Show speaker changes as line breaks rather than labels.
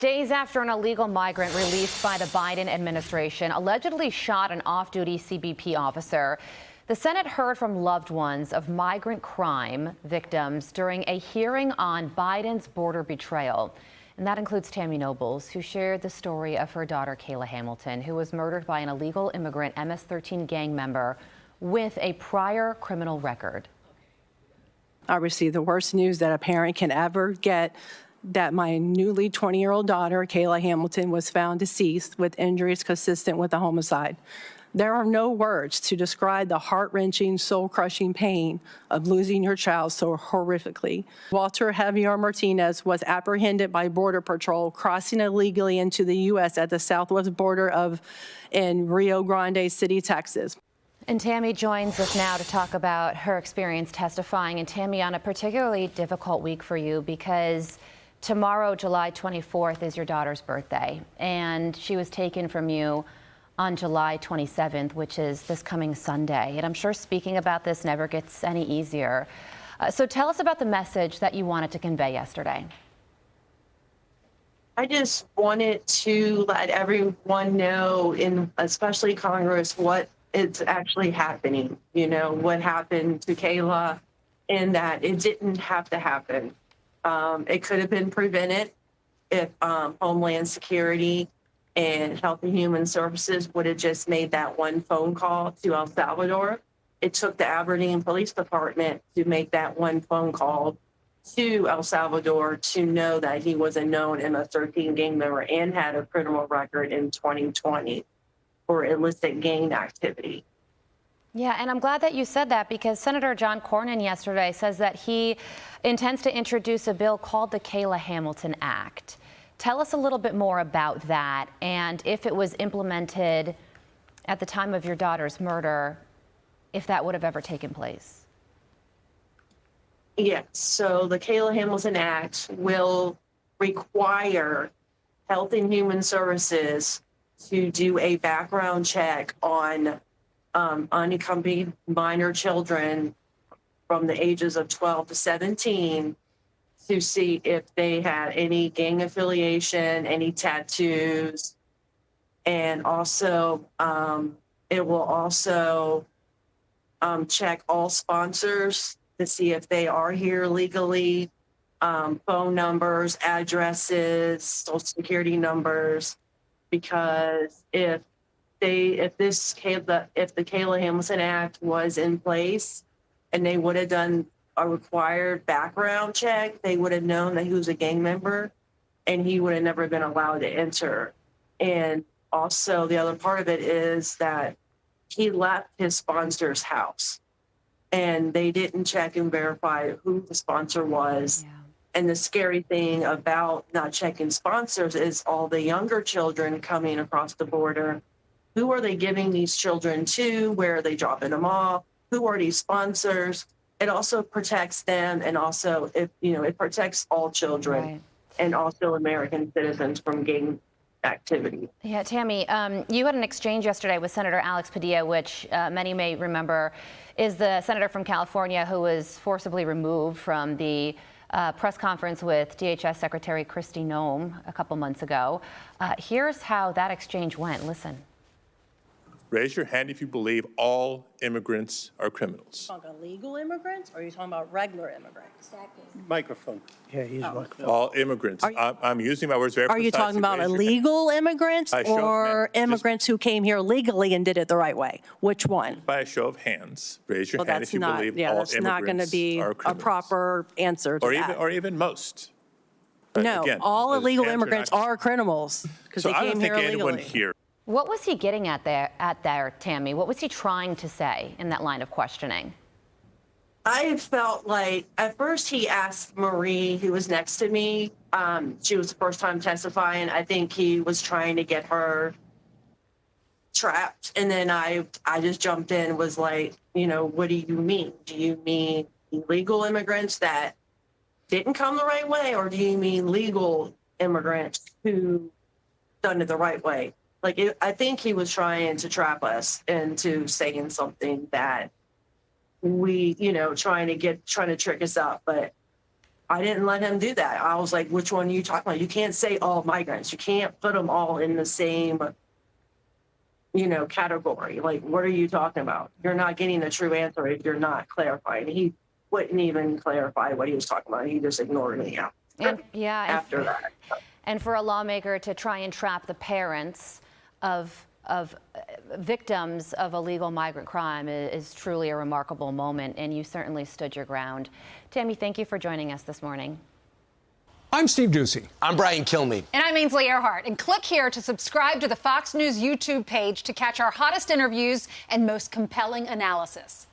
Days after an illegal migrant released by the Biden administration allegedly shot an off-duty CBP officer, the Senate heard from loved ones of migrant crime victims during a hearing on Biden's border betrayal. And that includes Tammy Nobles, who shared the story of her daughter, Kayla Hamilton, who was murdered by an illegal immigrant MS-13 gang member with a prior criminal record.
I received the worst news that a parent can ever get, that my newly 20-year-old daughter, Kayla Hamilton, was found deceased with injuries consistent with a homicide. There are no words to describe the heart-wrenching, soul-crushing pain of losing your child so horrifically. Walter Javier Martinez was apprehended by Border Patrol crossing illegally into the U.S. at the southwest border in Rio Grande City, Texas.
And Tammy joins us now to talk about her experience testifying. And Tammy, on a particularly difficult week for you because tomorrow, July 24th, is your daughter's birthday, and she was taken from you on July 27th, which is this coming Sunday. And I'm sure speaking about this never gets any easier. So tell us about the message that you wanted to convey yesterday.
I just wanted to let everyone know, especially Congress, what is actually happening. You know, what happened to Kayla, and that it didn't have to happen. It could have been prevented if Homeland Security and Health and Human Services would have just made that one phone call to El Salvador. It took the Aberdeen Police Department to make that one phone call to El Salvador to know that he was a known MS-13 gang member and had a criminal record in 2020 for illicit gang activity.
Yeah, and I'm glad that you said that because Senator John Cornyn yesterday says that he intends to introduce a bill called the Kayla Hamilton Act. Tell us a little bit more about that, and if it was implemented at the time of your daughter's murder, if that would have ever taken place.
Yes, so the Kayla Hamilton Act will require Health and Human Services to do a background check on unaccompanied minor children from the ages of 12 to 17 to see if they had any gang affiliation, any tattoos, and also it will also check all sponsors to see if they are here legally, phone numbers, addresses, social security numbers, because if the Kayla Hamilton Act was in place and they would have done a required background check, they would have known that he was a gang member and he would have never been allowed to enter. And also the other part of it is that he left his sponsor's house and they didn't check and verify who the sponsor was. Yeah. And the scary thing about not checking sponsors is all the younger children coming across the border. Who are they giving these children to? Where are they dropping them off? Who are these sponsors? It also protects them, and also it protects all children, right, and also American citizens from gang activity.
Yeah, Tammy, you had an exchange yesterday with Senator Alex Padilla, which many may remember is the senator from California who was forcibly removed from the press conference with DHS Secretary Kristi Noem a couple months ago. Here's how that exchange went. Listen.
Raise your hand if you believe all immigrants are criminals.
Are you talking about illegal immigrants, or are you talking about regular immigrants?
Exactly.
Microphone.
Yeah, he's microphone.
All immigrants. I'm using my words very precisely.
Are you talking about illegal immigrants or immigrants who came here legally and did it the right way? Which one?
By a show of hands, raise your hand if you believe all
that's not going to be a proper answer to that.
Or even most.
No,
again,
all illegal immigrants are criminals because they came here illegally.
So I don't think anyone here.
What was he getting at there, Tammy? What was he trying to say in that line of questioning?
I felt like at first he asked Marie, who was next to me. She was the first time testifying. I think he was trying to get her trapped. And then I just jumped in and was like, what do you mean? Do you mean illegal immigrants that didn't come the right way? Or do you mean legal immigrants who done it the right way? I think he was trying to trap us into saying something that we, trying to trick us up. But I didn't let him do that. I was like, which one are you talking about? You can't say all migrants. You can't put them all in the same, category. Like, what are you talking about? You're not getting the true answer if you're not clarifying. He wouldn't even clarify what he was talking about. He just ignored me after that.
And for a lawmaker to try and trap the parents of victims of illegal migrant crime is truly a remarkable moment, and you certainly stood your ground. Tammy, thank you for joining us this morning.
I'm Steve Ducey.
I'm Brian Kilmeade.
And I'm Ainsley Earhart. And click here to subscribe to the Fox News YouTube page to catch our hottest interviews and most compelling analysis.